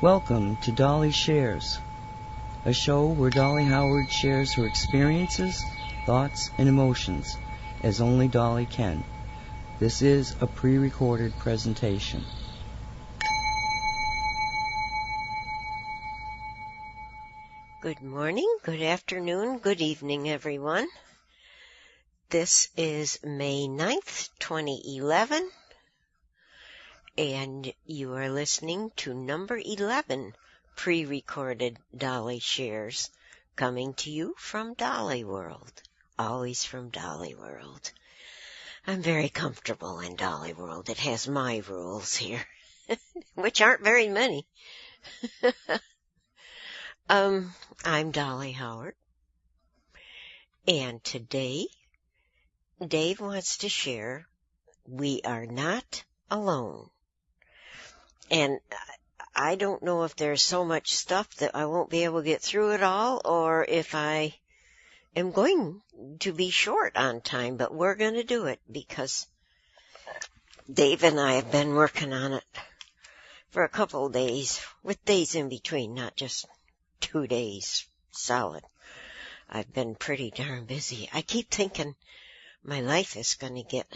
Welcome to Dolly Shares, a show where Dolly Howard shares her experiences, thoughts, and emotions as only Dolly can. This is a pre-recorded presentation. Good morning, good afternoon, good evening, everyone. This is May 9th, 2011, and you are listening to number 11 pre-recorded Dolly Shares, coming to you from Dolly World, always from Dolly World. I'm very comfortable in Dolly World. It has my rules here, which aren't very many. I'm Dolly Howard, and today Dave wants to share We Are Not Alone. And I don't know if there's so much stuff that I won't be able to get through it all, or if I am going to be short on time, but we're going to do it because Dave and I have been working on it for a couple of days, with days in between, not just 2 days solid. I've been pretty darn busy. I keep thinking my life is going to get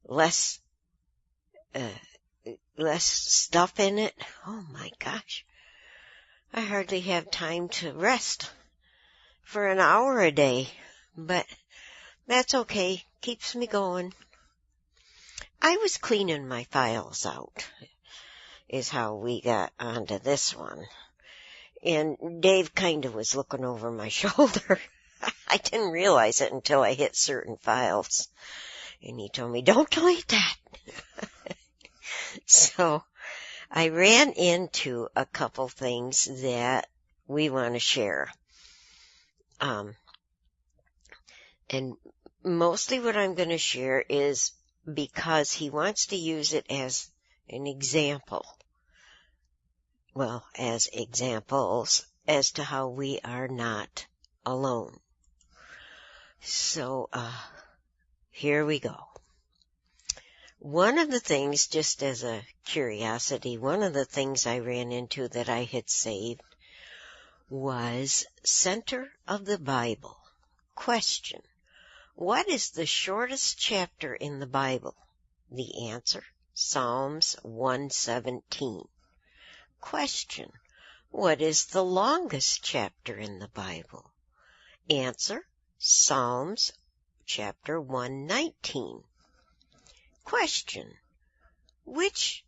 less stuff in it. Oh my gosh. I hardly have time to rest for an hour a day, but that's okay. Keeps me going. I was cleaning my files out, is how we got onto this one. And Dave kind of was looking over my shoulder. I didn't realize it until I hit certain files. And he told me, don't delete that. So I ran into a couple things that we want to share. And mostly what I'm going to share is because he wants to use it as an example. Well, as examples as to how we are not alone. So, here we go. One of the things, just as a curiosity, one of the things I ran into that I had saved was Center of the Bible. Question: what is the shortest chapter in the Bible? The answer: Psalms 117. Question: what is the longest chapter in the Bible? Answer: Psalms chapter 119. Question: which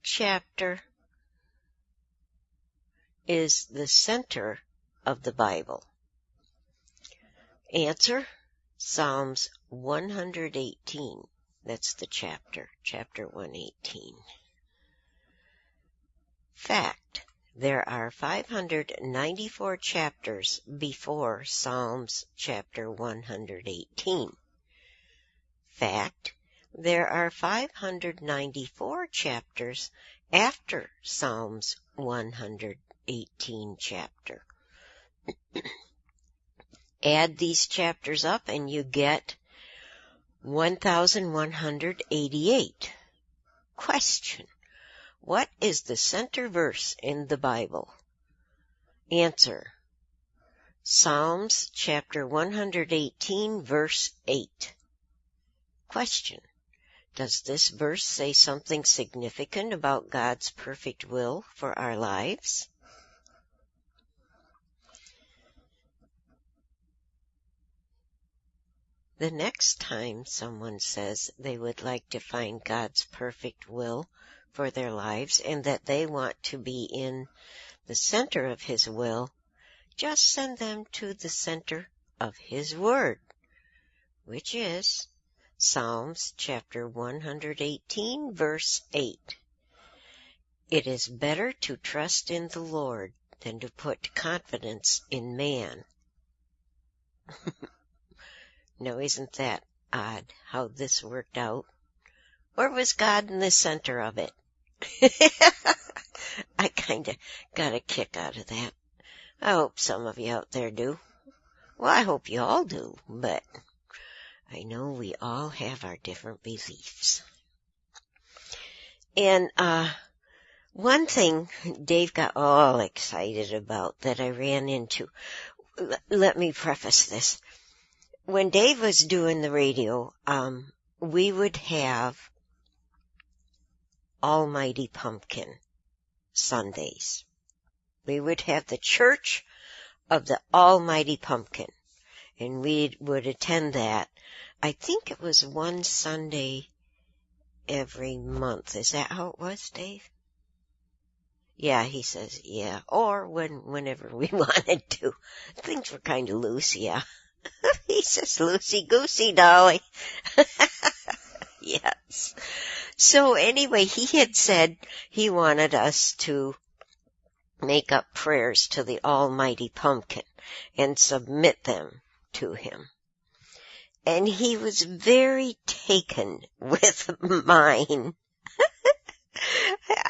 chapter is the center of the Bible? Answer: Psalms 118. That's the chapter 118. Fact: there are 594 chapters before Psalms chapter 118. Fact: there are 594 chapters after Psalms 118 chapter. Add these chapters up and you get 1,188. Question: what is the center verse in the Bible? Answer: Psalms chapter 118 verse 8. Question: does this verse say something significant about God's perfect will for our lives? The next time someone says they would like to find God's perfect will for their lives and that they want to be in the center of His will, just send them to the center of His Word, which is Psalms chapter 118 verse 8. It is better to trust in the Lord than to put confidence in man. Now, isn't that odd how this worked out? Or was God in the center of it? I kind of got a kick out of that. I hope some of you out there do. Well, I hope you all do, but I know we all have our different beliefs. And One thing Dave got all excited about that I ran into, let me preface this. When Dave was doing the radio, we would have Almighty Pumpkin Sundays. We would have the Church of the Almighty Pumpkin, and we would attend that. I think it was one Sunday every month. Is that how it was, Dave? Yeah, he says, yeah. Or whenever we wanted to. Things were kind of loose, yeah. He says, loosey-goosey, Dolly. Yes. So anyway, he had said he wanted us to make up prayers to the Almighty Pumpkin and submit them to him. And he was very taken with mine.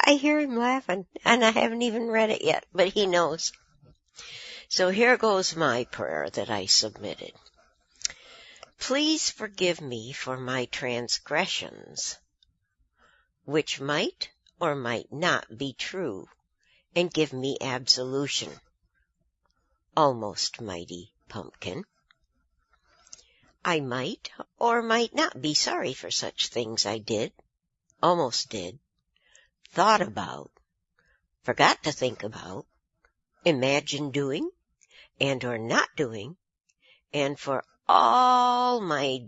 I hear him laughing, and I haven't even read it yet, but he knows. So here goes my prayer that I submitted. Please forgive me for my transgressions, which might or might not be true, and give me absolution. Almost mighty Pumpkin. I might or might not be sorry for such things I did, almost did, thought about, forgot to think about, imagined doing, and or not doing, and for all my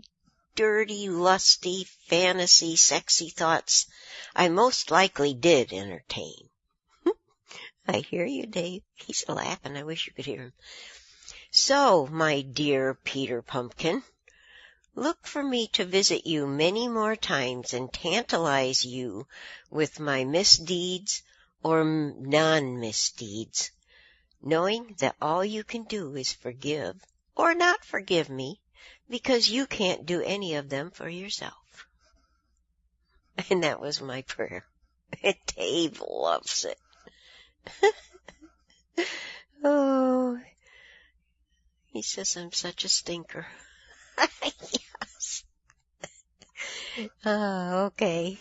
dirty, lusty, fantasy, sexy thoughts I most likely did entertain. I hear you, Dave. He's laughing. I wish you could hear him. So, my dear Peter Pumpkin, look for me to visit you many more times and tantalize you with my misdeeds or non-misdeeds, knowing that all you can do is forgive or not forgive me, because you can't do any of them for yourself. And that was my prayer. Dave loves it. Oh, he says I'm such a stinker. Yes. Okay.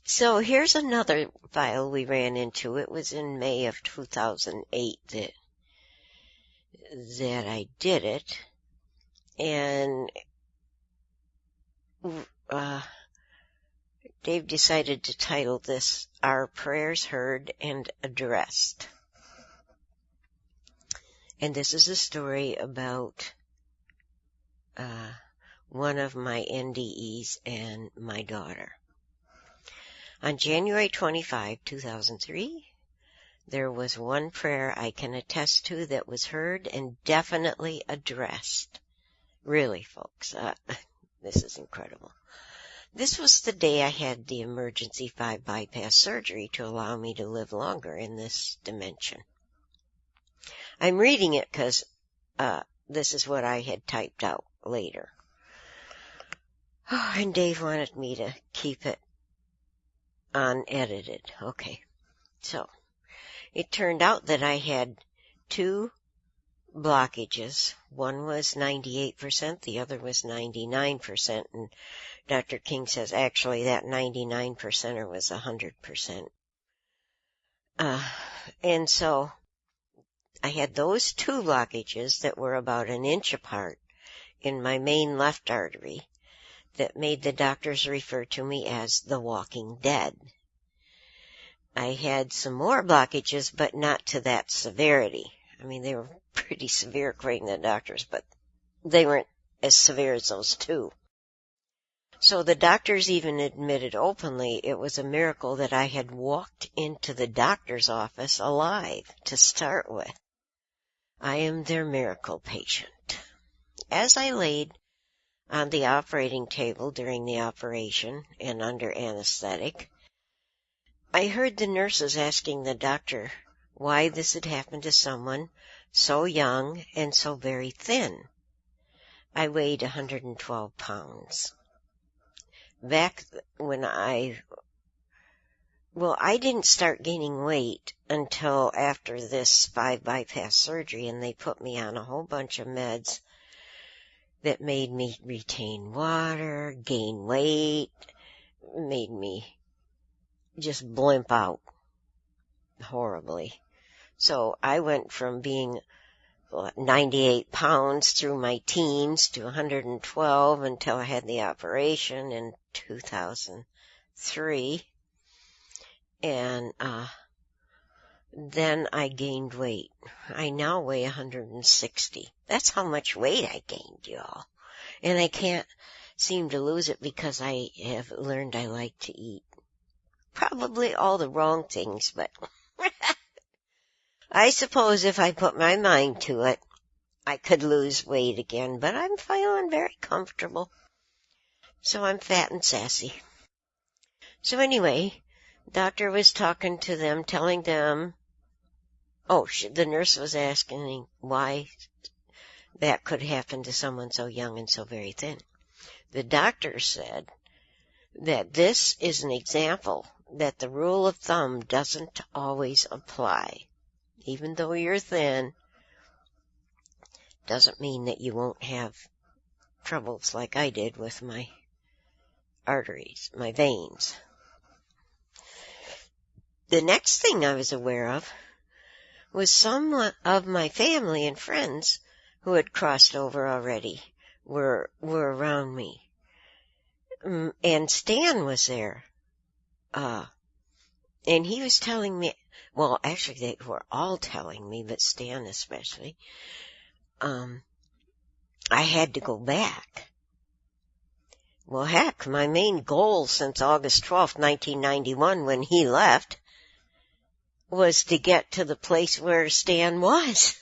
So here's another file we ran into. It was in May of 2008 that I did it. And Dave decided to title this, Our Prayers Heard and Addressed. And this is a story about one of my NDEs and my daughter. On January 25, 2003, there was one prayer I can attest to that was heard and definitely addressed. Really, folks, this is incredible. This was the day I had the emergency 5 bypass surgery to allow me to live longer in this dimension. I'm reading it because this is what I had typed out later. Oh, and Dave wanted me to keep it unedited. Okay, so it turned out that I had 2 blockages. One was 98%, the other was 99%, and Dr. King says actually that 99%er was 100%. And so I had those 2 blockages that were about an inch apart in my main left artery that made the doctors refer to me as the Walking Dead. I had some more blockages, but not to that severity. I mean, they were pretty severe according to the doctors, but they weren't as severe as those 2. So the doctors even admitted openly it was a miracle that I had walked into the doctor's office alive to start with. I am their miracle patient. As I laid on the operating table during the operation and under anesthetic, I heard the nurses asking the doctor why this had happened to someone so young and so very thin. I weighed 112 pounds. Back when I didn't start gaining weight until after this 5 bypass surgery, and they put me on a whole bunch of meds that made me retain water, gain weight, made me just blimp out. horribly. So I went from being 98 pounds through my teens to 112 until I had the operation in 2003. And then I gained weight. I now weigh 160. That's how much weight I gained, y'all. And I can't seem to lose it because I have learned I like to eat. Probably all the wrong things, but I suppose if I put my mind to it, I could lose weight again, but I'm feeling very comfortable. So I'm fat and sassy. So anyway, doctor was talking to them, telling them, the nurse was asking why that could happen to someone so young and so very thin. The doctor said that this is an example that the rule of thumb doesn't always apply. Even though you're thin, doesn't mean that you won't have troubles like I did with my arteries, my veins. The next thing I was aware of was some of my family and friends who had crossed over already were around me. And Stan was there. And he was telling me, well, actually they were all telling me, but Stan especially, I had to go back. Well, heck, my main goal since August 12th, 1991, when he left, was to get to the place where Stan was.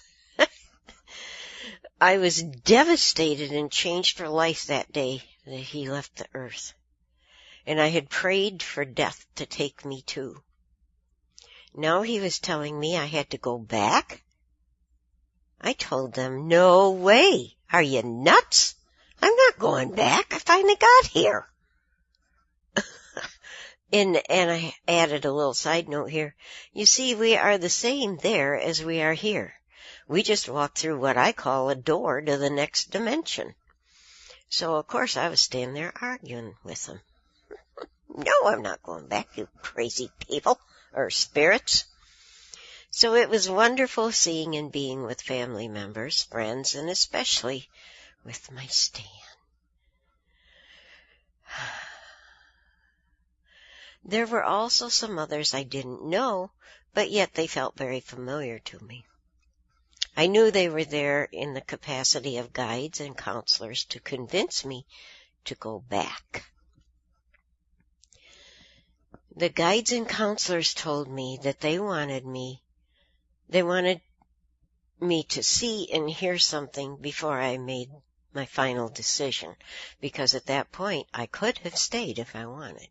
I was devastated and changed for life that day that he left the earth. And I had prayed for death to take me too. Now he was telling me I had to go back? I told them, no way. Are you nuts? I'm not going back. I finally got here. And I added a little side note here. You see, we are the same there as we are here. We just walked through what I call a door to the next dimension. So, of course, I was standing there arguing with them. No, I'm not going back, you crazy people, or spirits. So it was wonderful seeing and being with family members, friends, and especially with my Stan. There were also some others I didn't know, but yet they felt very familiar to me. I knew they were there in the capacity of guides and counselors to convince me to go back. The guides and counselors told me that they wanted me to see and hear something before I made my final decision, because at that point I could have stayed if I wanted.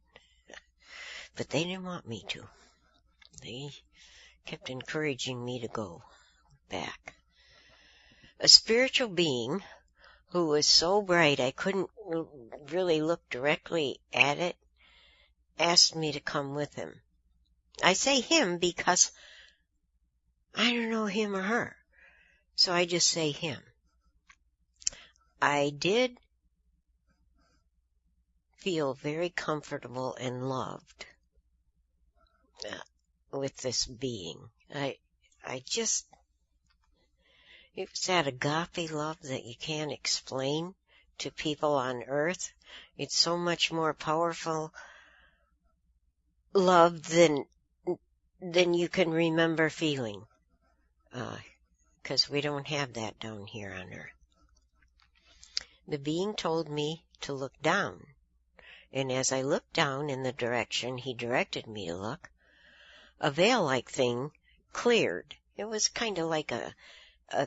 But they didn't want me to. They kept encouraging me to go back. A spiritual being who was so bright I couldn't really look directly at it asked me to come with him. I say him because I don't know him or her, so I just say him. I did feel very comfortable and loved with this being. It was that agape love that you can't explain to people on earth. It's so much more powerful love than you can remember feeling. 'Cause we don't have that down here on earth. The being told me to look down, and as I looked down in the direction he directed me to look, a veil-like thing cleared. It was kind of like a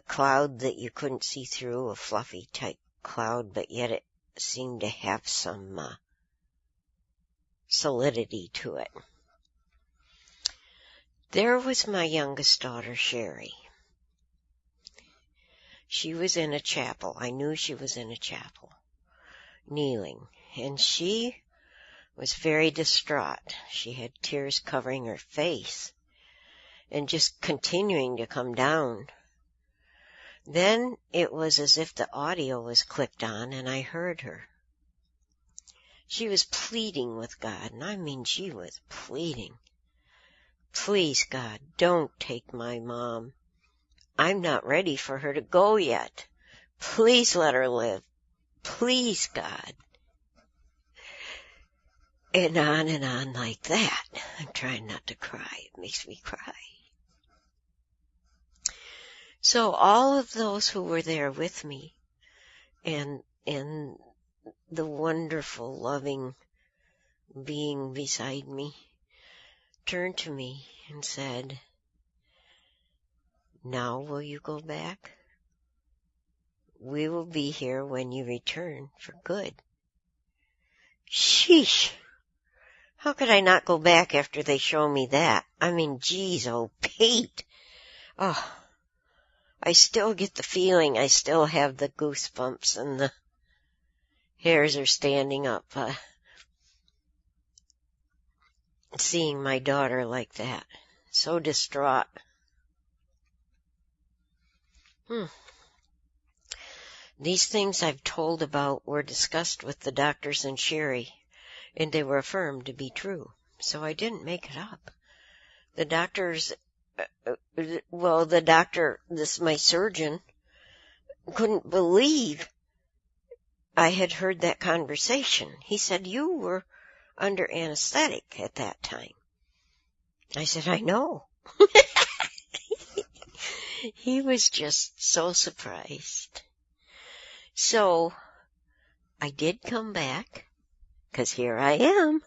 cloud that you couldn't see through, a fluffy type cloud, but yet it seemed to have some solidity to it. There was my youngest daughter, Sherry. She was in a chapel. I knew she was in a chapel, kneeling, and she was very distraught. She had tears covering her face and just continuing to come down. Then it was as if the audio was clicked on and I heard her. She was pleading with God, and I mean she was pleading. Please, God, don't take my mom. I'm not ready for her to go yet. Please let her live. Please, God. And on like that. I'm trying not to cry. It makes me cry. So all of those who were there with me and the wonderful, loving being beside me turned to me and said, "Now will you go back? We will be here when you return for good." Sheesh! How could I not go back after they show me that? I mean, geez, oh, Pete. Oh, I still get the feeling. I still have the goosebumps and the hairs are standing up. Seeing my daughter like that. So distraught. These things I've told about were discussed with the doctors and Sherry, and they were affirmed to be true. So I didn't make it up. The doctors, my surgeon, couldn't believe I had heard that conversation. He said, "You were under anesthetic at that time." I said, "I know." He was just so surprised. So I did come back, 'cause here I am.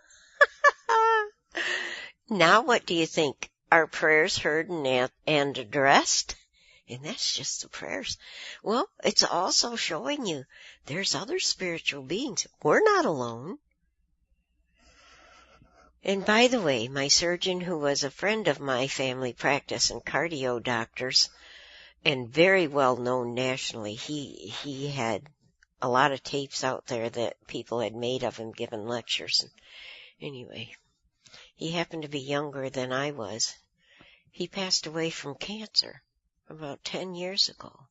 Now what do you think? Are prayers heard and addressed? And that's just the prayers. Well, it's also showing you there's other spiritual beings. We're not alone. And by the way, my surgeon, who was a friend of my family practice and cardio doctors, and very well known nationally, he had a lot of tapes out there that people had made of him giving lectures. And anyway, he happened to be younger than I was. He passed away from cancer about 10 years ago.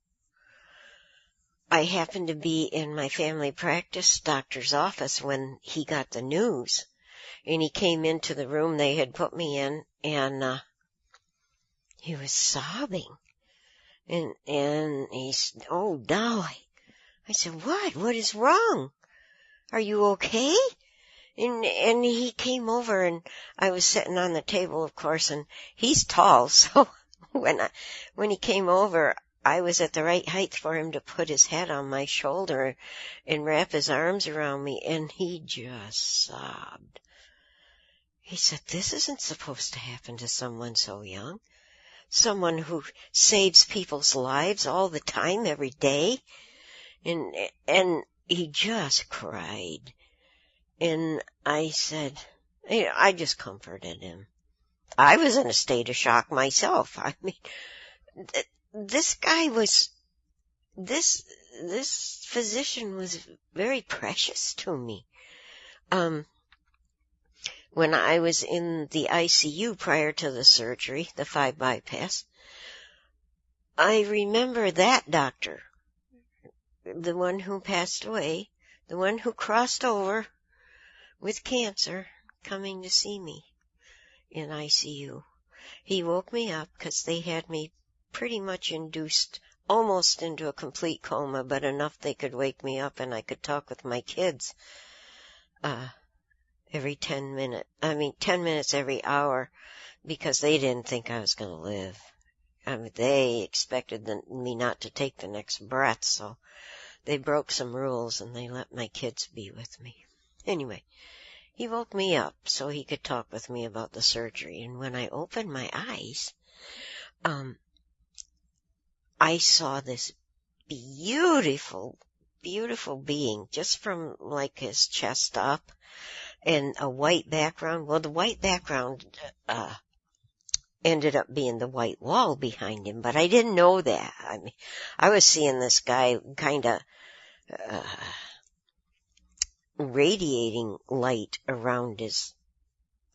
I happened to be in my family practice doctor's office when he got the news. And he came into the room they had put me in, and he was sobbing. And said, "Oh, Dolly." I said, "What? What is wrong? Are you okay?" And he came over, and I was sitting on the table, of course, and he's tall, so when he came over, I was at the right height for him to put his head on my shoulder and wrap his arms around me, and he just sobbed. He said, "This isn't supposed to happen to someone so young. Someone who saves people's lives all the time, every day." And he just cried. And I said, I just comforted him. I was in a state of shock myself. I mean, this physician was very precious to me. When I was in the ICU prior to the surgery, the 5 bypass, I remember that doctor, the one who passed away, the one who crossed over with cancer, coming to see me in ICU. He woke me up because they had me pretty much induced almost into a complete coma, but enough they could wake me up and I could talk with my kids every 10 minutes every hour, because they didn't think I was going to live. I mean, they expected me not to take the next breath, so they broke some rules and they let my kids be with me. Anyway, he woke me up so he could talk with me about the surgery, and when I opened my eyes, I saw this beautiful, beautiful being just from like his chest up, and a white background. Well, the white background ended up being the white wall behind him, but I didn't know that. I mean, I was seeing this guy kind of radiating light around his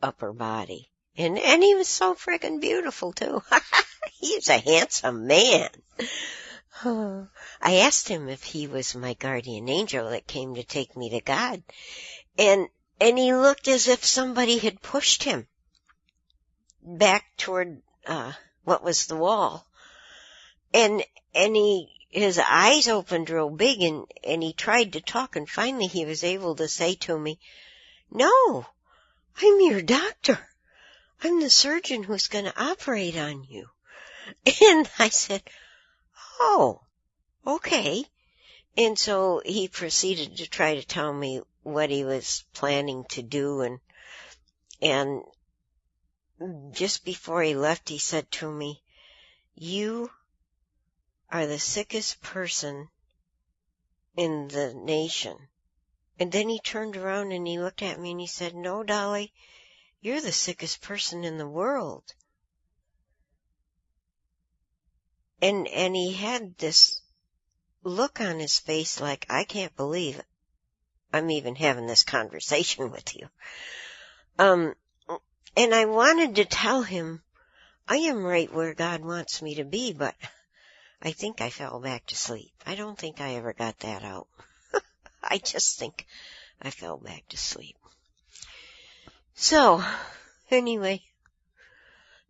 upper body. And he was so friggin' beautiful, too. He was a handsome man. I asked him if he was my guardian angel that came to take me to God. And he looked as if somebody had pushed him. back toward, what was the wall. And his eyes opened real big and he tried to talk, and finally he was able to say to me, "No, I'm your doctor. I'm the surgeon who's going to operate on you." And I said, "Oh, okay." And so he proceeded to try to tell me what he was planning to do, and just before he left, he said to me, "You are the sickest person in the nation." And then he turned around and he looked at me and he said, "No, Dolly, you're the sickest person in the world." And he had this look on his face like, I can't believe I'm even having this conversation with you. And I wanted to tell him, I am right where God wants me to be, but I think I fell back to sleep. I don't think I ever got that out. I just think I fell back to sleep. So, anyway,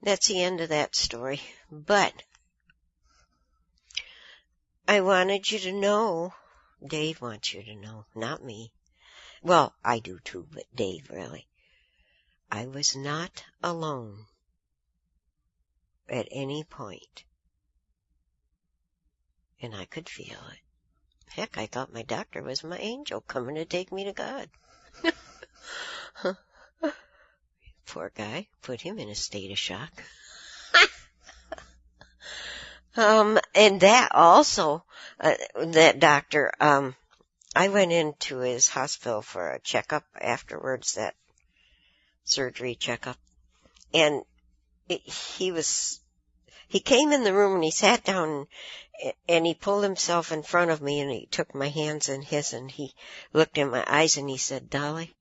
that's the end of that story. But I wanted you to know, Dave wants you to know, not me. Well, I do too, but Dave really. I was not alone at any point. And I could feel it. Heck, I thought my doctor was my angel coming to take me to God. Poor guy. Put him in a state of shock. And that also, that doctor, I went into his hospital for a checkup afterwards, that surgery checkup. And he came in the room and he sat down and he pulled himself in front of me and he took my hands in his and he looked in my eyes and he said, "Dolly,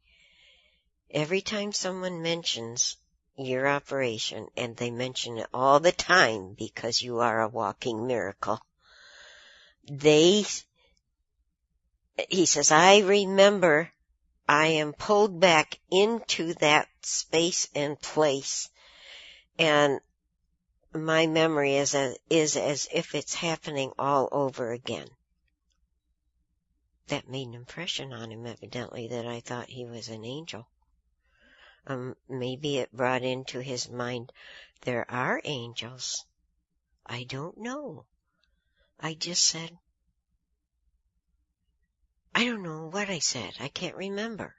every time someone mentions your operation, and they mention it all the time because you are a walking miracle, he says, I remember I am pulled back into that space and place, and my memory is as if it's happening all over again." That made an impression on him, evidently, that I thought he was an angel. Maybe it brought into his mind, there are angels. I don't know. I just said, I don't know what I said. I can't remember.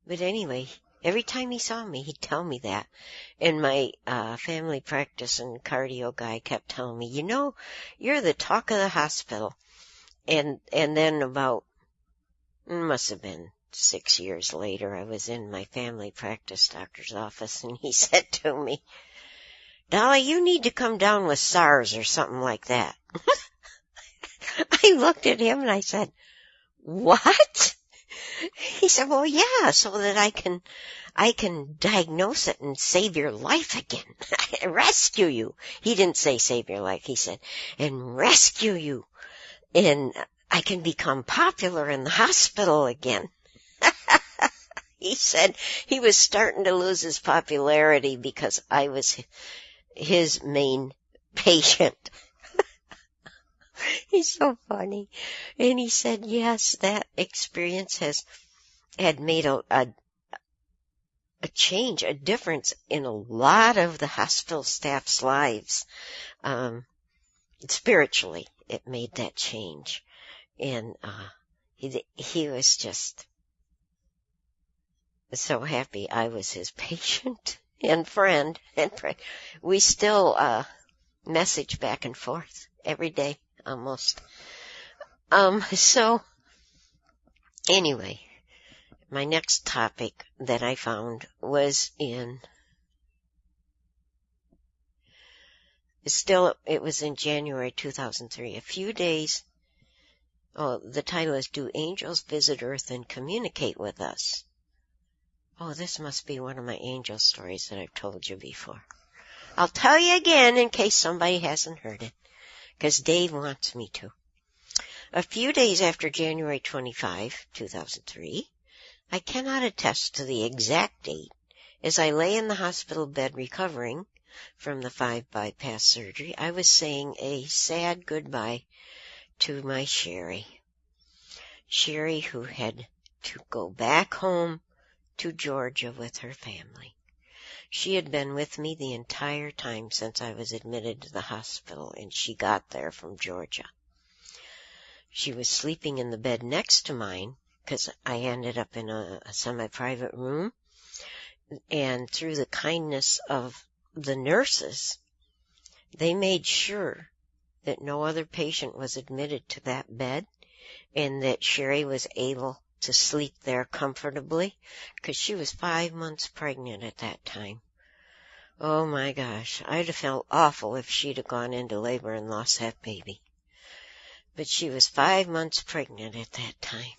But anyway, every time he saw me, he'd tell me that. And my family practice and cardio guy kept telling me, "You know, you're the talk of the hospital." And then about, must have been 6 years later, I was in my family practice doctor's office, and he said to me, "Dolly, you need to come down with SARS or something like that." I looked at him and I said, "What?" He said, "Well, yeah, so that I can diagnose it and save your life again. Rescue you." He didn't say save your life. He said, "And rescue you. And I can become popular in the hospital again." He said he was starting to lose his popularity because I was his main patient. He's so funny. And he said, yes, that experience had made a change, a difference in a lot of the hospital staff's lives. Spiritually, it made that change. And he was just so happy I was his patient and friend. And we still message back and forth every day, almost. So anyway, my next topic that I found was it was in January 2003. A few days. Oh, the title is "Do Angels Visit Earth and Communicate with Us?" Oh, this must be one of my angel stories that I've told you before. I'll tell you again in case somebody hasn't heard it, because Dave wants me to. A few days after January 25, 2003, I cannot attest to the exact date, As I lay in the hospital bed recovering from the 5 bypass surgery, I was saying a sad goodbye to my Sherry. Sherry, who had to go back home to Georgia with her family. She had been with me the entire time since I was admitted to the hospital, and she got there from Georgia. She was sleeping in the bed next to mine, because I ended up in a semi-private room, and through the kindness of the nurses, they made sure that no other patient was admitted to that bed, and that Sherry was able to sleep there comfortably, because she was 5 months pregnant at that time. Oh my gosh, I'd have felt awful if she'd have gone into labor and lost that baby. But she was 5 months pregnant at that time.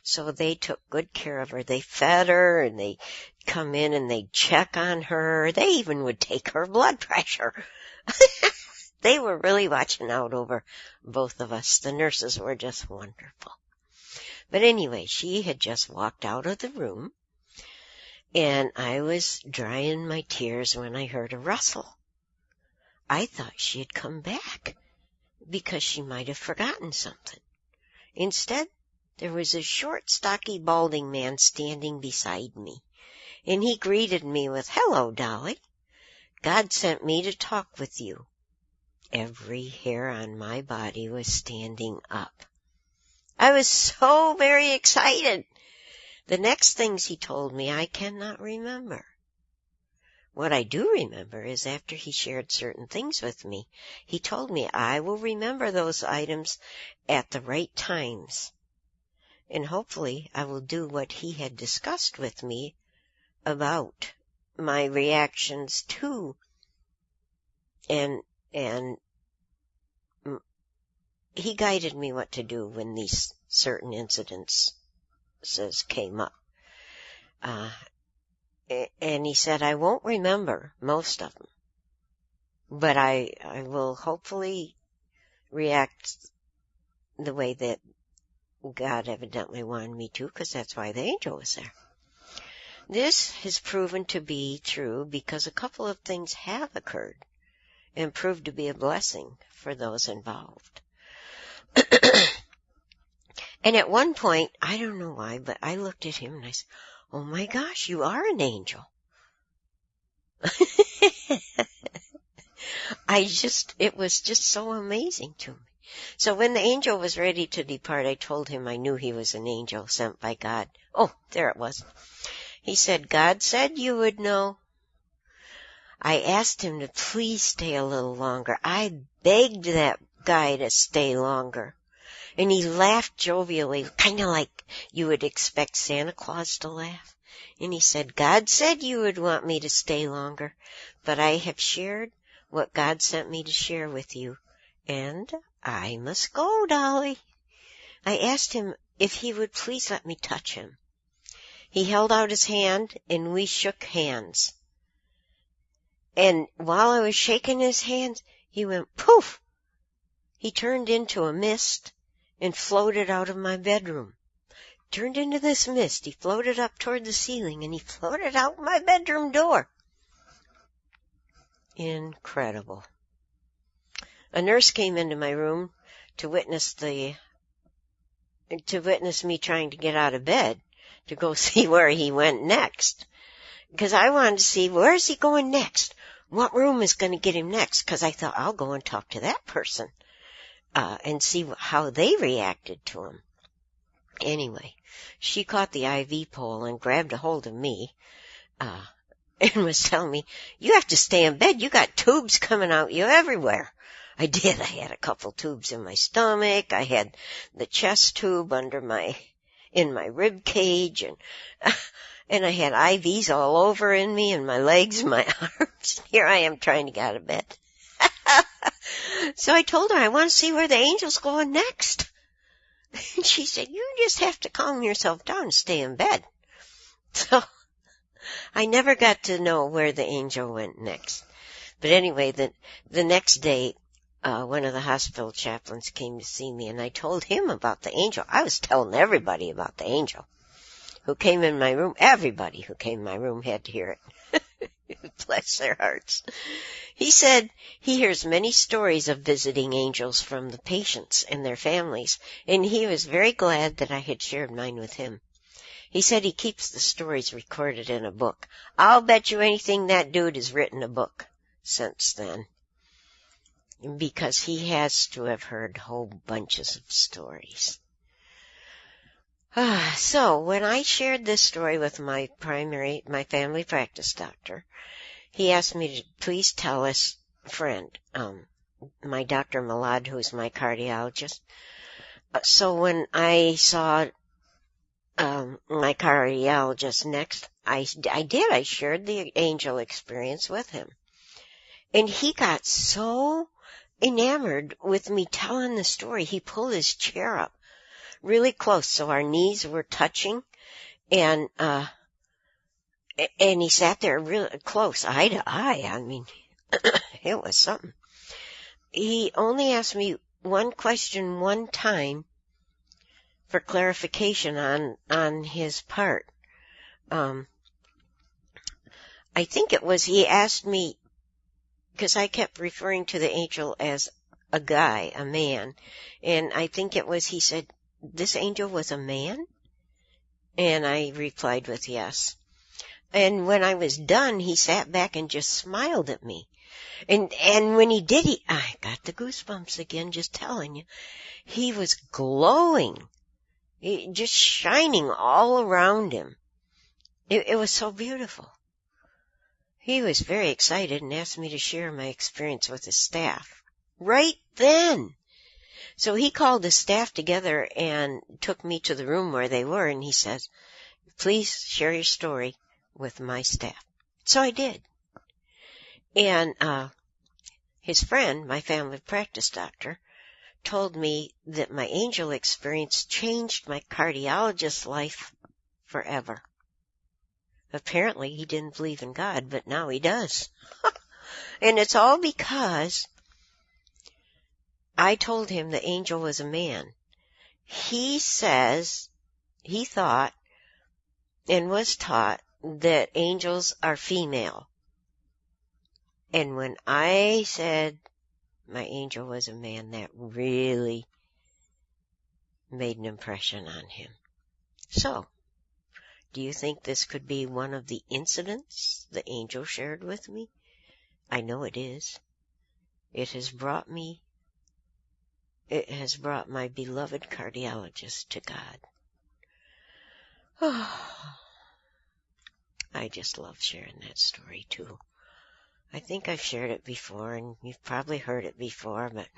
So they took good care of her. They fed her, and they come in and they'd check on her. They even would take her blood pressure. They were really watching out over both of us. The nurses were just wonderful. But anyway, she had just walked out of the room, and I was drying my tears when I heard a rustle. I thought she had come back because she might have forgotten something. Instead, there was a short, stocky, balding man standing beside me, and he greeted me with, "Hello, Dolly. God sent me to talk with you." Every hair on my body was standing up. I was so very excited. The next things he told me I cannot remember. What I do remember is after he shared certain things with me, he told me I will remember those items at the right times. And hopefully I will do what he had discussed with me about my reactions to and he guided me what to do when these certain incidences came up. And he said, I won't remember most of them, but I will hopefully react the way that God evidently wanted me to, because that's why the angel was there. This has proven to be true because a couple of things have occurred and proved to be a blessing for those involved. And at one point, I don't know why, but I looked at him and I said, "Oh my gosh, you are an angel." It was just so amazing to me. So when the angel was ready to depart, I told him I knew he was an angel sent by God. Oh, there it was. He said, "God said you would know." I asked him to please stay a little longer. I begged that guy to stay longer. And he laughed jovially, kind of like you would expect Santa Claus to laugh. And he said, "God said you would want me to stay longer, but I have shared what God sent me to share with you, and I must go, Dolly." I asked him if he would please let me touch him. He held out his hand, and we shook hands. And while I was shaking his hand, he went poof. He turned into a mist and floated out of my bedroom. Turned into this mist. He floated up toward the ceiling, and he floated out my bedroom door. Incredible. A nurse came into my room to witness me trying to get out of bed to go see where he went next. Because I wanted to see, where is he going next? What room is going to get him next? Because I thought, I'll go and talk to that person and see how they reacted to him. Anyway, she caught the IV pole and grabbed a hold of me and was telling me, "You have to stay in bed. You got tubes coming out you everywhere." I did. I had a couple tubes in my stomach. I had the chest tube in my rib cage, and I had IVs all over in me, and my legs, and my arms. Here I am trying to get out of bed. So I told her I want to see where the angel's going next. And she said, "You just have to calm yourself down and stay in bed." So I never got to know where the angel went next. But anyway, the next day, one of the hospital chaplains came to see me, and I told him about the angel. I was telling everybody about the angel. who came in my room, everybody who came in my room had to hear it. Bless their hearts. He said he hears many stories of visiting angels from the patients and their families, and he was very glad that I had shared mine with him. He said he keeps the stories recorded in a book. I'll bet you anything that dude has written a book since then, because he has to have heard whole bunches of stories. So when I shared this story with my family practice doctor, he asked me to please tell his friend, my Dr. Malad, who's my cardiologist. So when I saw my cardiologist next, I shared the angel experience with him. And he got so enamored with me telling the story, he pulled his chair up really close so our knees were touching, and he sat there really close, eye to eye. I mean, it was something. He only asked me one question one time for clarification on his part. I think it was he asked me, because I kept referring to the angel as a guy, a man, and I think it was he said, this angel was a man? And I replied with yes. And when I was done, he sat back and just smiled at me. And when he did, I got the goosebumps again, just telling you. He was glowing, just shining all around him. It was so beautiful. He was very excited and asked me to share my experience with his staff right then. So he called his staff together and took me to the room where they were, and he says, please share your story with my staff. So I did. And his friend, my family practice doctor, told me that my angel experience changed my cardiologist's life forever. Apparently he didn't believe in God, but now he does. And it's all because I told him the angel was a man. He says he thought and was taught that angels are female. And when I said my angel was a man, that really made an impression on him. So, do you think this could be one of the incidents the angel shared with me? I know it is. It has brought my beloved cardiologist to God. I just love sharing that story too. I think I've shared it before, and you've probably heard it before, but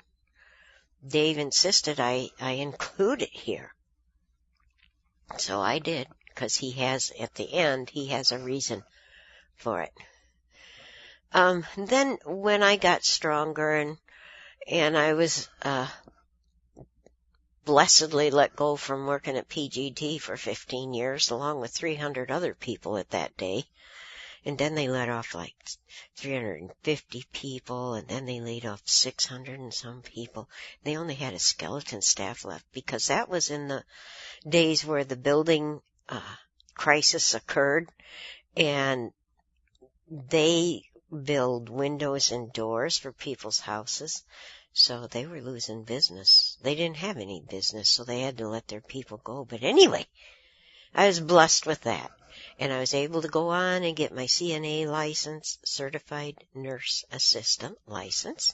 Dave insisted I include it here. So I did, because he has, at the end, he has a reason for it. Then when I got stronger and I was blessedly let go from working at PGD for 15 years, along with 300 other people at that day, and then they let off like 350 people, and then they laid off 600 and some people. They only had a skeleton staff left, because that was in the days where the building crisis occurred, and they build windows and doors for people's houses, so they were losing business. They didn't have any business, so they had to let their people go. But anyway, I was blessed with that, and I was able to go on and get my CNA license, Certified Nurse Assistant license,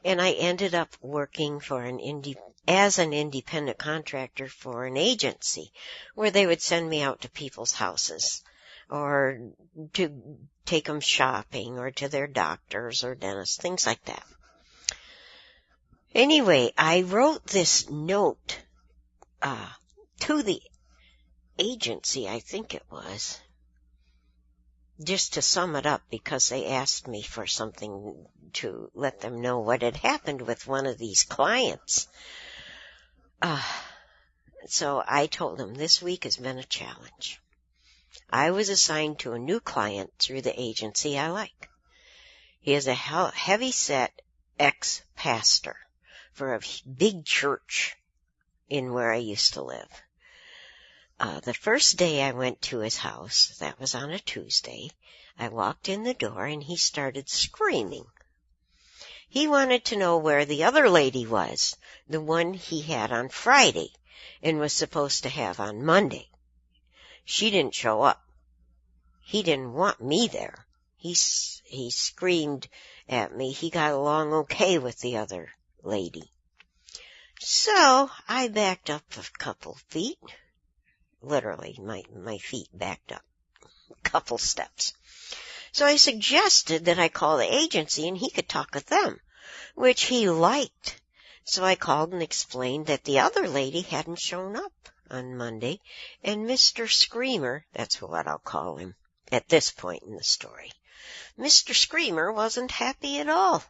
and I ended up working for as an independent contractor for an agency where they would send me out to people's houses or to take them shopping or to their doctors or dentists, things like that. Anyway, I wrote this note to the agency, I think it was, just to sum it up, because they asked me for something to let them know what had happened with one of these clients. So I told them this week has been a challenge. I was assigned to a new client through the agency I like. He is a heavy-set ex-pastor for a big church in where I used to live. the first day I went to his house, that was on a Tuesday, I walked in the door and he started screaming. He wanted to know where the other lady was, the one he had on Friday and was supposed to have on Monday. She didn't show up. He didn't want me there. He screamed at me. He got along okay with the other lady. So I backed up a couple feet. Literally, my feet backed up a couple steps. So I suggested that I call the agency and he could talk with them, which he liked. So I called and explained that the other lady hadn't shown up on Monday, and Mr. Screamer, that's what I'll call him at this point in the story, Mr. Screamer wasn't happy at all.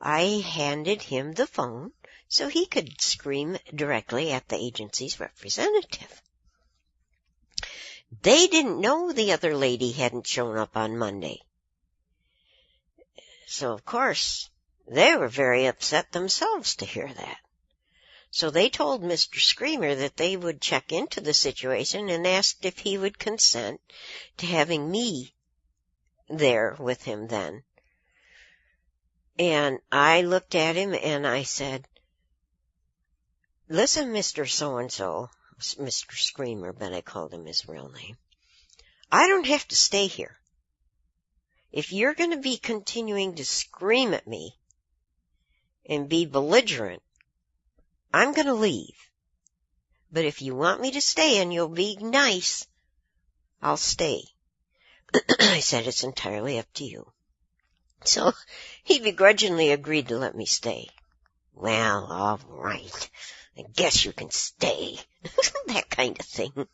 I handed him the phone so he could scream directly at the agency's representative. They didn't know the other lady hadn't shown up on Monday. So, of course, they were very upset themselves to hear that. So they told Mr. Screamer that they would check into the situation and asked if he would consent to having me there with him then. And I looked at him and I said, "Listen, Mr. So-and-so," Mr. Screamer, but I called him his real name, "I don't have to stay here. If you're going to be continuing to scream at me and be belligerent, I'm going to leave. But if you want me to stay and you'll be nice, I'll stay." I said, "It's entirely up to you." So he begrudgingly agreed to let me stay. "Well, all right. I guess you can stay." That kind of thing.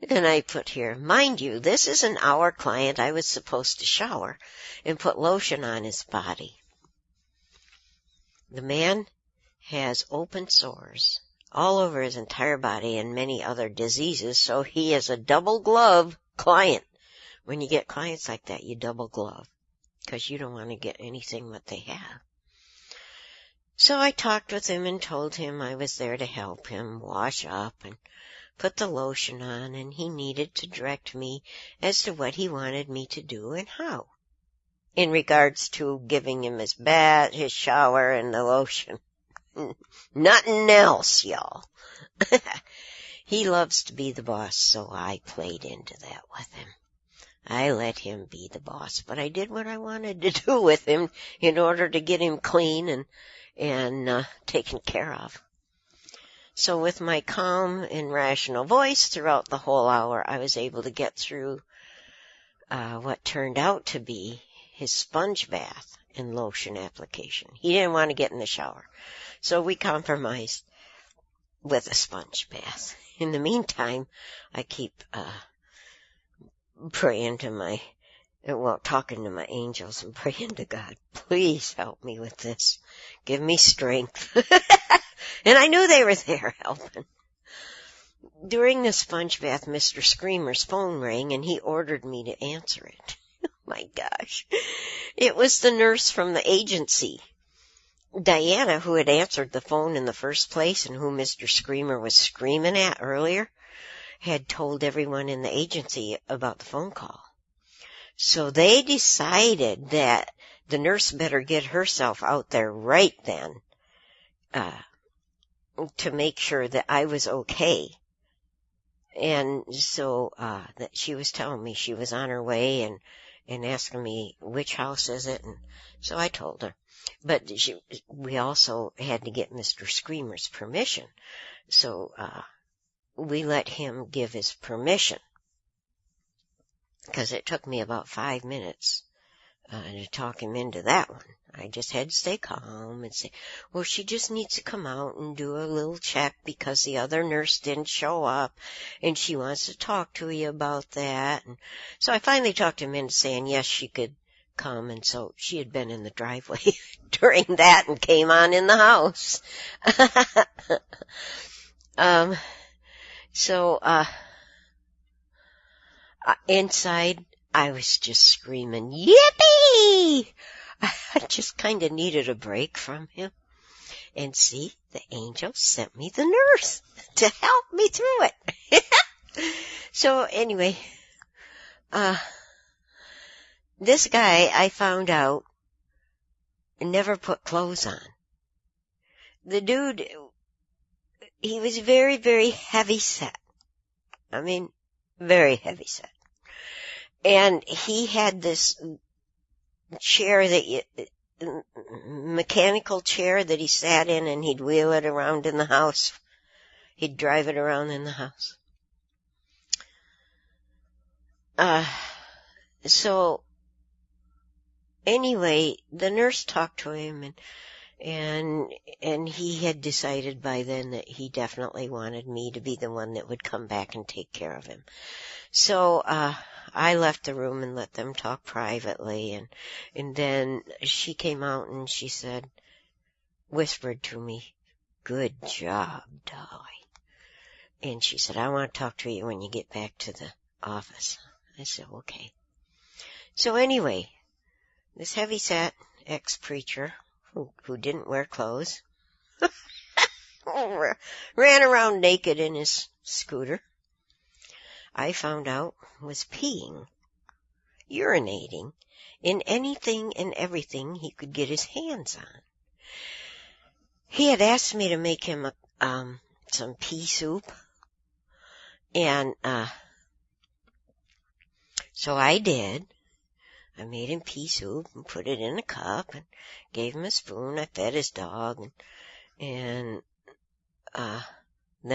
And I put here, mind you, this isn't our client. I was supposed to shower and put lotion on his body. The man has open sores all over his entire body and many other diseases, so he is a double glove client. When you get clients like that, you double glove because you don't want to get anything that they have. So I talked with him and told him I was there to help him wash up and put the lotion on, and he needed to direct me as to what he wanted me to do and how, in regards to giving him his bath, his shower, and the lotion. Nothing else, y'all. He loves to be the boss, so I played into that with him. I let him be the boss, but I did what I wanted to do with him in order to get him clean and taken care of. So with my calm and rational voice throughout the whole hour, I was able to get through what turned out to be his sponge bath and lotion application. He didn't want to get in the shower, so we compromised with a sponge bath. In the meantime, I keep praying to talking to my angels and praying to God, "Please help me with this. Give me strength." And I knew they were there helping. During the sponge bath, Mr. Screamer's phone rang and he ordered me to answer it. My gosh. It was the nurse from the agency, Diana, who had answered the phone in the first place and who Mr. Screamer was screaming at earlier, had told everyone in the agency about the phone call. So they decided that the nurse better get herself out there right then to make sure that I was okay. And so that she was telling me she was on her way and asking me, "Which house is it?" And so I told her. But we also had to get Mr. Screamer's permission. So we let him give his permission, because it took me about 5 minutes to talk him into that one. I just had to stay calm and say, "Well, she just needs to come out and do a little check because the other nurse didn't show up, and she wants to talk to you about that." And so I finally talked him into saying yes, she could come, and so she had been in the driveway during that and came on in the house. Inside, I was just screaming, "Yippee!" I just kind of needed a break from him. And see, the angel sent me the nurse to help me through it. So anyway, this guy, I found out, never put clothes on. The dude, he was very, very heavy set. I mean, very heavy set. And he had this chair mechanical chair that he sat in, and he'd wheel it around in the house. He'd drive it around in the house. So anyway, the nurse talked to him, and he had decided by then that he definitely wanted me to be the one that would come back and take care of him. So I left the room and let them talk privately, and then she came out and she said, whispered to me, "Good job, Dolly." And she said, "I want to talk to you when you get back to the office." I said, "Okay." So anyway, this heavy-set ex-preacher who didn't wear clothes ran around naked in his scooter, I found out was peeing, urinating in anything and everything he could get his hands on. He had asked me to make him some pea soup, and so I did. I made him pea soup and put it in a cup and gave him a spoon. I fed his dog, and then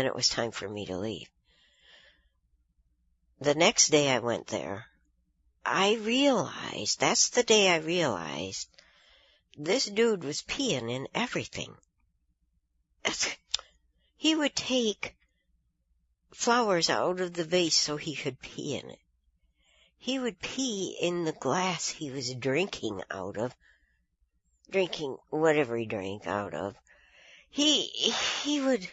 it was time for me to leave. The next day I went there, that's the day I realized this dude was peeing in everything. He would take flowers out of the vase so he could pee in it. He would pee in the glass he was drinking whatever he drank out of. He would,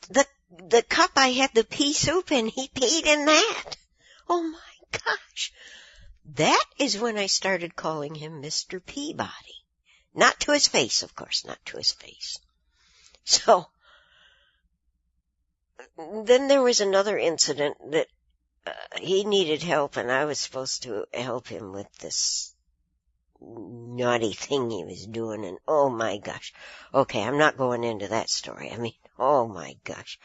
the cup I had the pea soup in, he peed in that. Oh my gosh. That is when I started calling him Mr. Peabody. Not to his face, of course, not to his face. So, then there was another incident that he needed help, and I was supposed to help him with this naughty thing he was doing, and oh my gosh. Okay, I'm not going into that story. I mean, oh my gosh.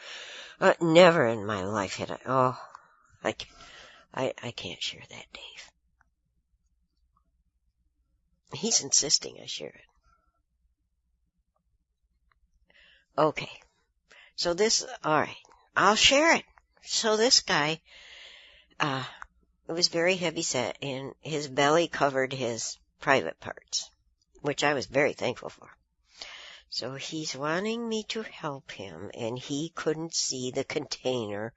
Never in my life had I can't share that, Dave. He's insisting I share it. Okay. So alright, I'll share it. So this guy, it was very heavy set, and his belly covered his private parts, which I was very thankful for. So he's wanting me to help him, and he couldn't see the container,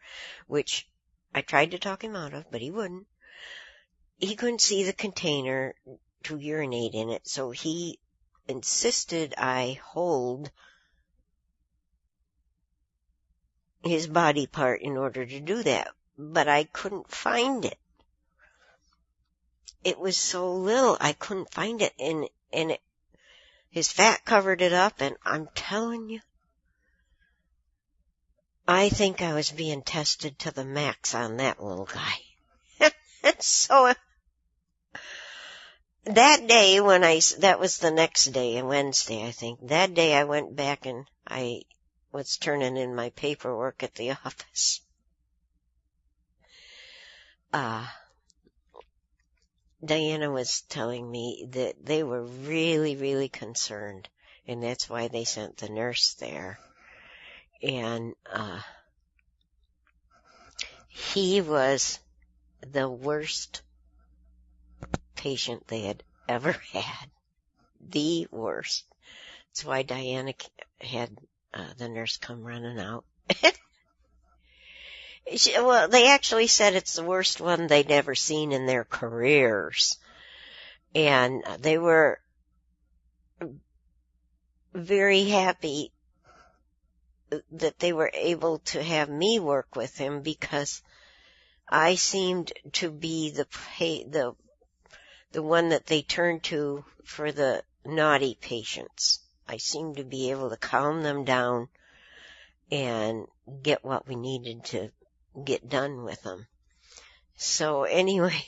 which I tried to talk him out of, but he wouldn't. He couldn't see the container to urinate in it, so he insisted I hold his body part in order to do that, but I couldn't find it. It was so little, I couldn't find it, and his fat covered it up, and I'm telling you, I think I was being tested to the max on that little guy. And so, that day that was the next day, Wednesday, I think. That day I went back and I was turning in my paperwork at the office. Diana was telling me that they were really, really concerned, and that's why they sent the nurse there. And he was the worst patient they had ever had. The worst. That's why Diana had the nurse come running out. Well, they actually said it's the worst one they'd ever seen in their careers. And they were very happy that they were able to have me work with him, because I seemed to be the one that they turned to for the naughty patients. I seemed to be able to calm them down and get what we needed to get done with them. So anyway,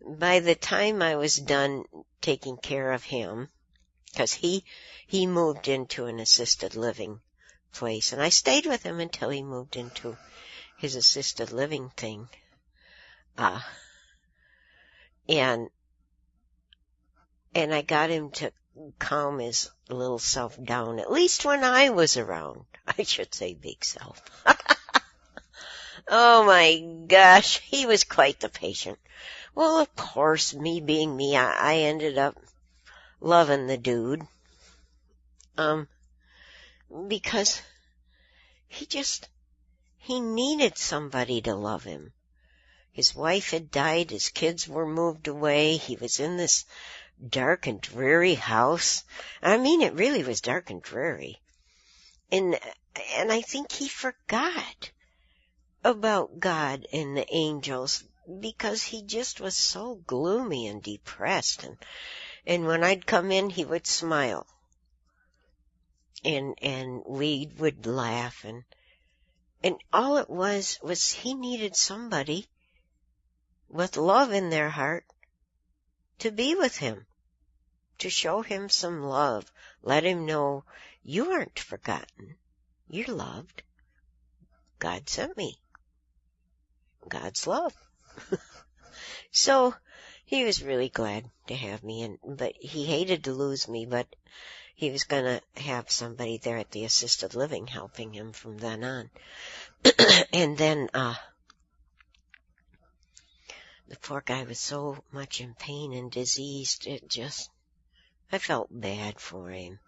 by the time I was done taking care of him, because he moved into an assisted living place, and I stayed with him until he moved into his assisted living thing. And I got him to calm his little self down, at least when I was around. I should say big self. Oh my gosh, he was quite the patient. Well, of course, me being me, I ended up loving the dude. Because he needed somebody to love him. His wife had died, his kids were moved away, he was in this dark and dreary house. I mean, it really was dark and dreary. And I think he forgot about God and the angels because he just was so gloomy and depressed. And when I'd come in, he would smile. And we would laugh. And all it was he needed somebody with love in their heart to be with him, to show him some love, let him know you aren't forgotten, you're loved. God sent me. God's love. So he was really glad to have me, but he hated to lose me, but he was going to have somebody there at the assisted living helping him from then on. And then the poor guy was so much in pain and diseased, I felt bad for him.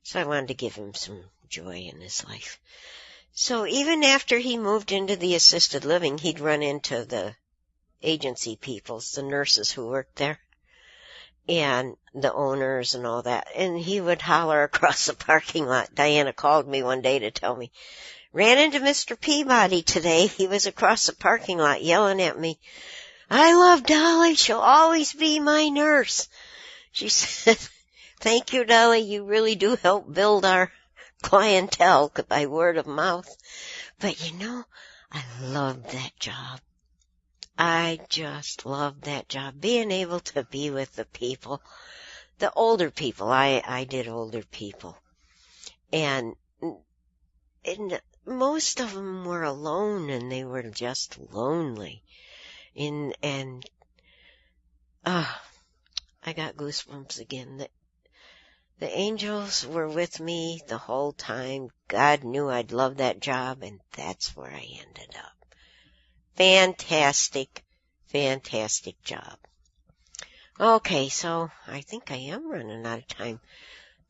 So I wanted to give him some joy in his life. So even after he moved into the assisted living, he'd run into the agency people, the nurses who worked there, and the owners and all that. And he would holler across the parking lot. Diana called me one day to tell me, ran into Mr. Peabody today. He was across the parking lot yelling at me, I love Dolly. She'll always be my nurse. She said, thank you, Dolly. You really do help build our clientele by word of mouth. But I loved that job. I just loved that job, being able to be with the people, the older people. I did older people. And most of them were alone, and they were just lonely. I got goosebumps again. The angels were with me the whole time. God knew I'd love that job, and that's where I ended up. Fantastic, fantastic job. Okay, so I think I am running out of time.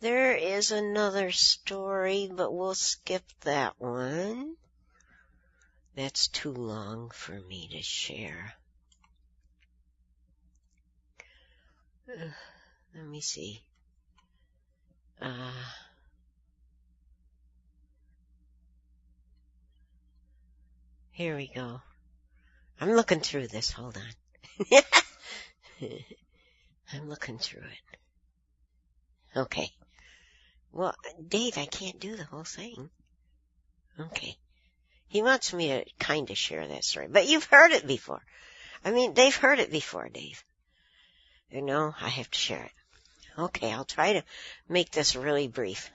There is another story, but we'll skip that one. That's too long for me to share. Let me see. Here we go. I'm looking through this. Hold on. I'm looking through it. Okay. Well, Dave, I can't do the whole thing. Okay. He wants me to kind of share that story. But you've heard it before. I mean, they've heard it before, Dave. I have to share it. Okay, I'll try to make this really brief.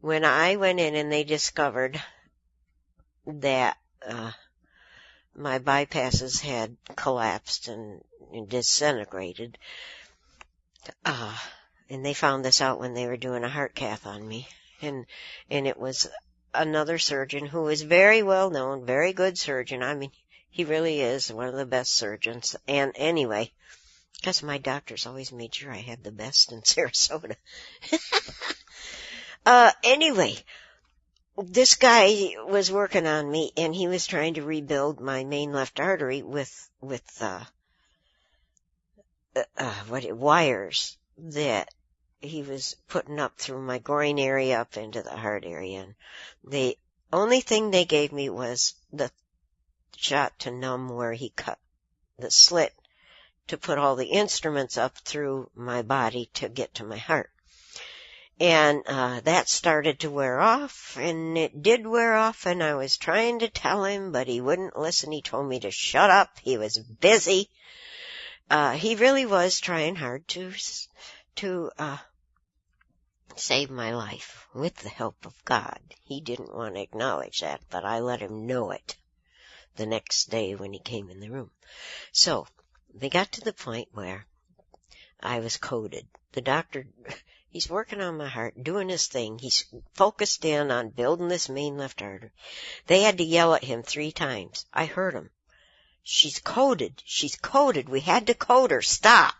When I went in and they discovered that my bypasses had collapsed and disintegrated, and they found this out when they were doing a heart cath on me, and it was another surgeon who was very well known, very good surgeon. I mean, he really is one of the best surgeons. And anyway, because my doctors always made sure I had the best in Sarasota. Anyway, this guy was working on me, and he was trying to rebuild my main left artery with wires that he was putting up through my groin area up into the heart area. And the only thing they gave me was the shot to numb where he cut the slit to put all the instruments up through my body to get to my heart. And that started to wear off, and it did wear off, and I was trying to tell him, but he wouldn't listen. He told me to shut up. He was busy. He really was trying hard to save my life with the help of God. He didn't want to acknowledge that, but I let him know it the next day when he came in the room. So they got to the point where I was coded. The doctor, he's working on my heart, doing his thing. He's focused in on building this main left artery. They had to yell at him 3 times. I heard him. She's coded. She's coded. We had to code her. Stop.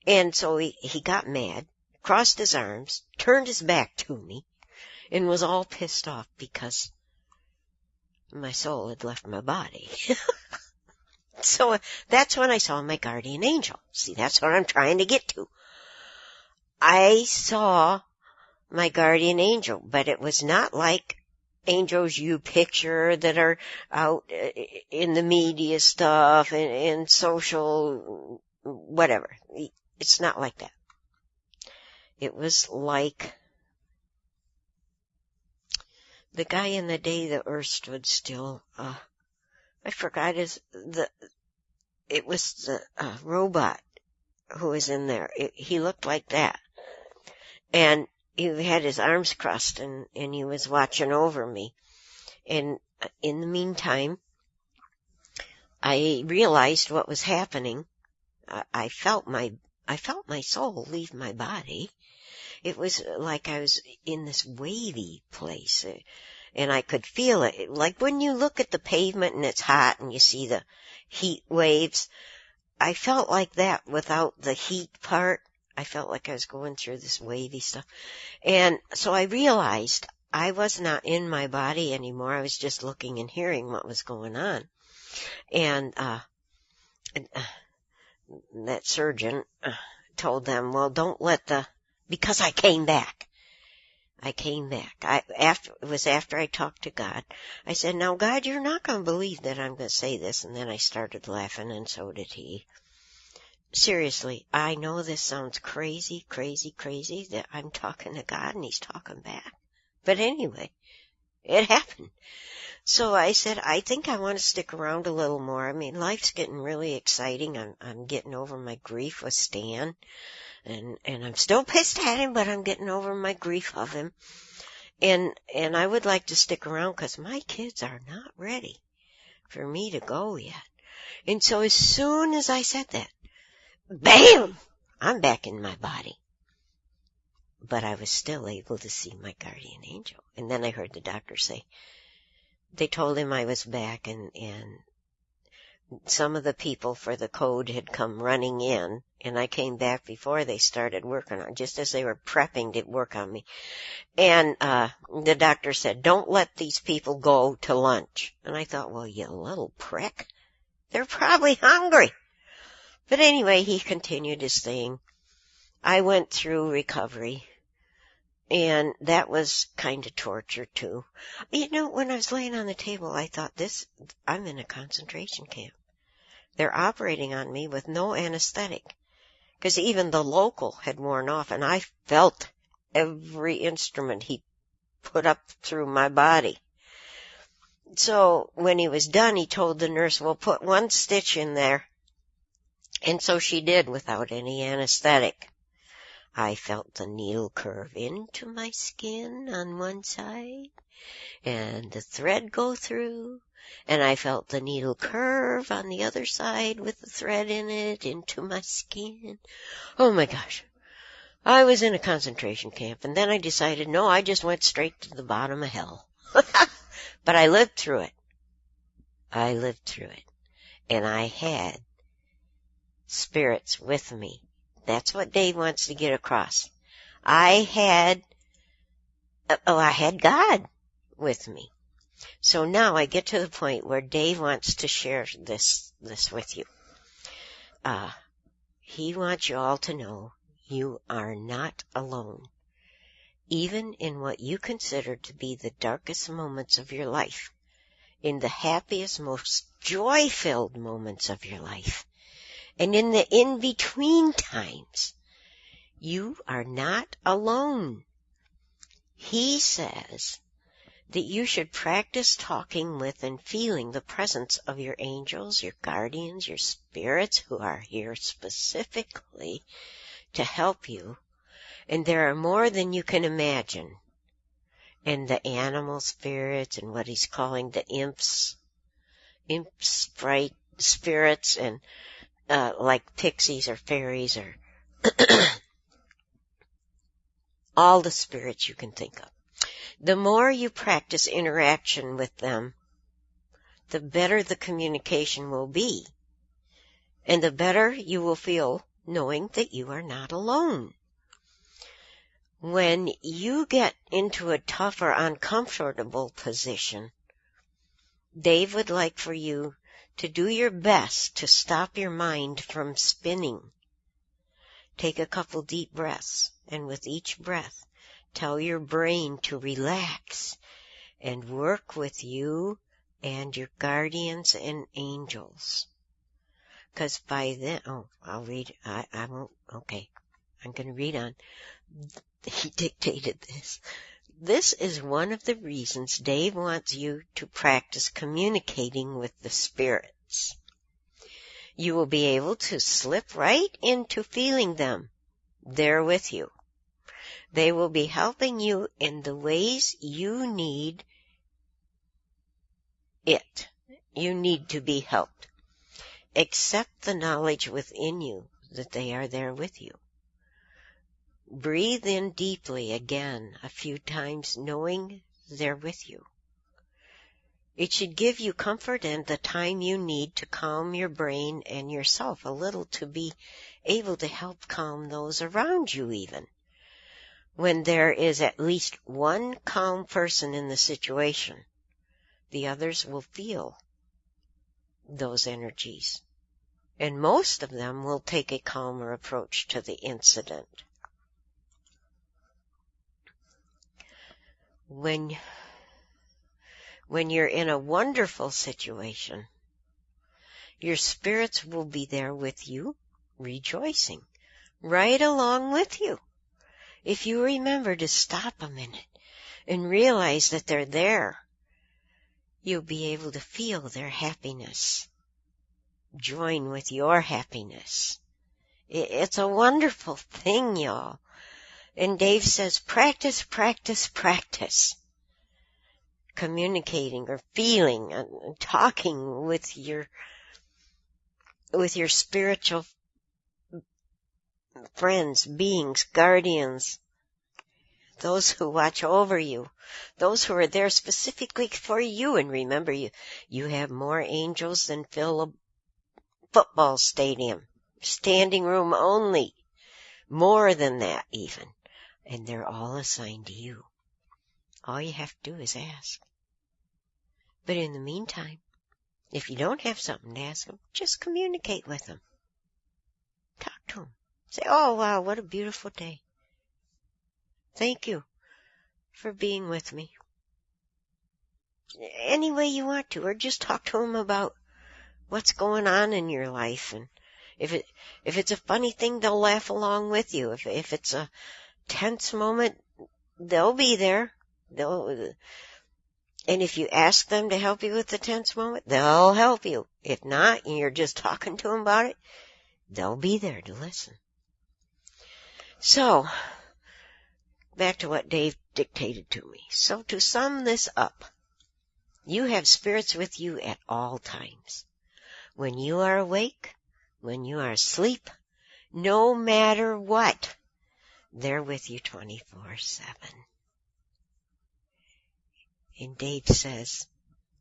And so he got mad, crossed his arms, turned his back to me, and was all pissed off because my soul had left my body. So that's when I saw my guardian angel. See, that's what I'm trying to get to. I saw my guardian angel, but it was not like angels you picture that are out in the media stuff and social whatever. It's not like that. It was like the guy in The Day the Earth Stood Still. I forgot it was the robot who was in there. He looked like that. And he had his arms crossed and he was watching over me. And in the meantime, I realized what was happening. I felt my soul leave my body. It was like I was in this wavy place, and I could feel it. Like when you look at the pavement and it's hot and you see the heat waves, I felt like that without the heat part. I felt like I was going through this wavy stuff. And so I realized I was not in my body anymore. I was just looking and hearing what was going on. And that surgeon told them, well, don't let because I came back. It was after I talked to God. I said, now God, you're not going to believe that I'm going to say this. And then I started laughing, and so did he. Seriously, I know this sounds crazy that I'm talking to God and he's talking back. But anyway, it happened. So I said, I think I want to stick around a little more. I mean, life's getting really exciting. I'm getting over my grief with Stan. And I'm still pissed at him, but I'm getting over my grief of him. And I would like to stick around because my kids are not ready for me to go yet. And so as soon as I said that, bam! I'm back in my body. But I was still able to see my guardian angel. And then I heard the doctor say, they told him I was back, and some of the people for the code had come running in, and I came back before they started working on, just as they were prepping to work on me. And the doctor said, don't let these people go to lunch. And I thought, well, you little prick. They're probably hungry. But anyway, he continued his thing. I went through recovery, and that was kind of torture too. You know, when I was laying on the table, I thought, I'm in a concentration camp. They're operating on me with no anesthetic, because even the local had worn off, and I felt every instrument he put up through my body. So when he was done, he told the nurse, well, put 1 stitch in there. And so she did without any anesthetic. I felt the needle curve into my skin on one side and the thread go through, and I felt the needle curve on the other side with the thread in it into my skin. Oh my gosh. I was in a concentration camp, and then I decided, no, I just went straight to the bottom of hell. But I lived through it. And I had spirits with me. That's what Dave wants to get across. I had God with me. So now I get to the point where Dave wants to share this with you. He wants you all to know you are not alone. Even in what you consider to be the darkest moments of your life, in the happiest, most joy-filled moments of your life, and in the in-between times, You are not alone. He says that you should practice talking with and feeling the presence of your angels, your guardians, your spirits who are here specifically to help you. And there are more than you can imagine. And the animal spirits and what he's calling the imps, sprite spirits, and like pixies or fairies or all the spirits you can think of. The more you practice interaction with them, the better the communication will be, and the better you will feel knowing that you are not alone. When you get into a tough or uncomfortable position, Dave would like for you to do your best to stop your mind from spinning. Take a couple deep breaths, and with each breath, tell your brain to relax and work with you and your guardians and angels. Because by then, I'll read, I won't, okay, I'm going to read on. He dictated this. This is one of the reasons Dave wants you to practice communicating with the spirits. You will be able to slip right into feeling them. They're with you. They will be helping you in the ways you need it. You need to be helped. Accept the knowledge within you that they are there with you. Breathe in deeply again a few times, knowing they're with you. It should give you comfort and the time you need to calm your brain and yourself a little to be able to help calm those around you even. When there is at least one calm person in the situation, the others will feel those energies, and most of them will take a calmer approach to the incident. When you're in a wonderful situation, your spirits will be there with you, rejoicing, right along with you. If you remember to stop a minute and realize that they're there, you'll be able to feel their happiness. Join with your happiness. It's a wonderful thing, y'all. And Dave says, practice, practice, practice. Communicating or feeling and talking with your spiritual friends, beings, guardians, those who watch over you, those who are there specifically for you. And remember, you have more angels than fill a football stadium, standing room only, more than that even. And they're all assigned to you. All you have to do is ask. But in the meantime, if you don't have something to ask them, just communicate with them. Talk to them. Say, oh, wow, what a beautiful day. Thank you for being with me. Any way you want to, or just talk to them about what's going on in your life. And if it's a funny thing, they'll laugh along with you. If it's a tense moment, they'll be there. And if you ask them to help you with the tense moment, they'll help you. If not, and you're just talking to them about it, they'll be there to listen. So, back to what Dave dictated to me. So to sum this up, you have spirits with you at all times. When you are awake, when you are asleep, no matter what, they're with you 24/7. And Dave says,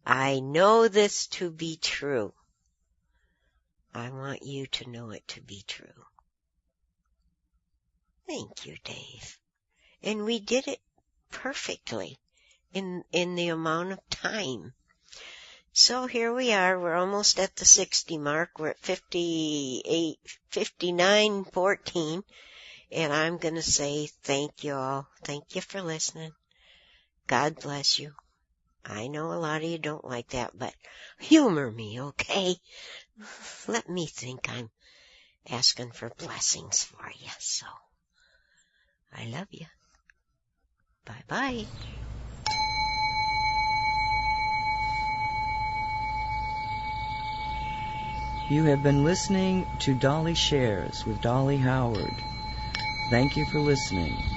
I know this to be true. I want you to know it to be true. Thank you, Dave. And we did it perfectly in the amount of time. So here we are. We're almost at the 60 mark. We're at 59:14. And I'm going to say thank you all. Thank you for listening. God bless you. I know a lot of you don't like that, but humor me, okay? Let me think I'm asking for blessings for you. So I love you. Bye-bye. You have been listening to Dolly Shares with Dolly Howard. Thank you for listening.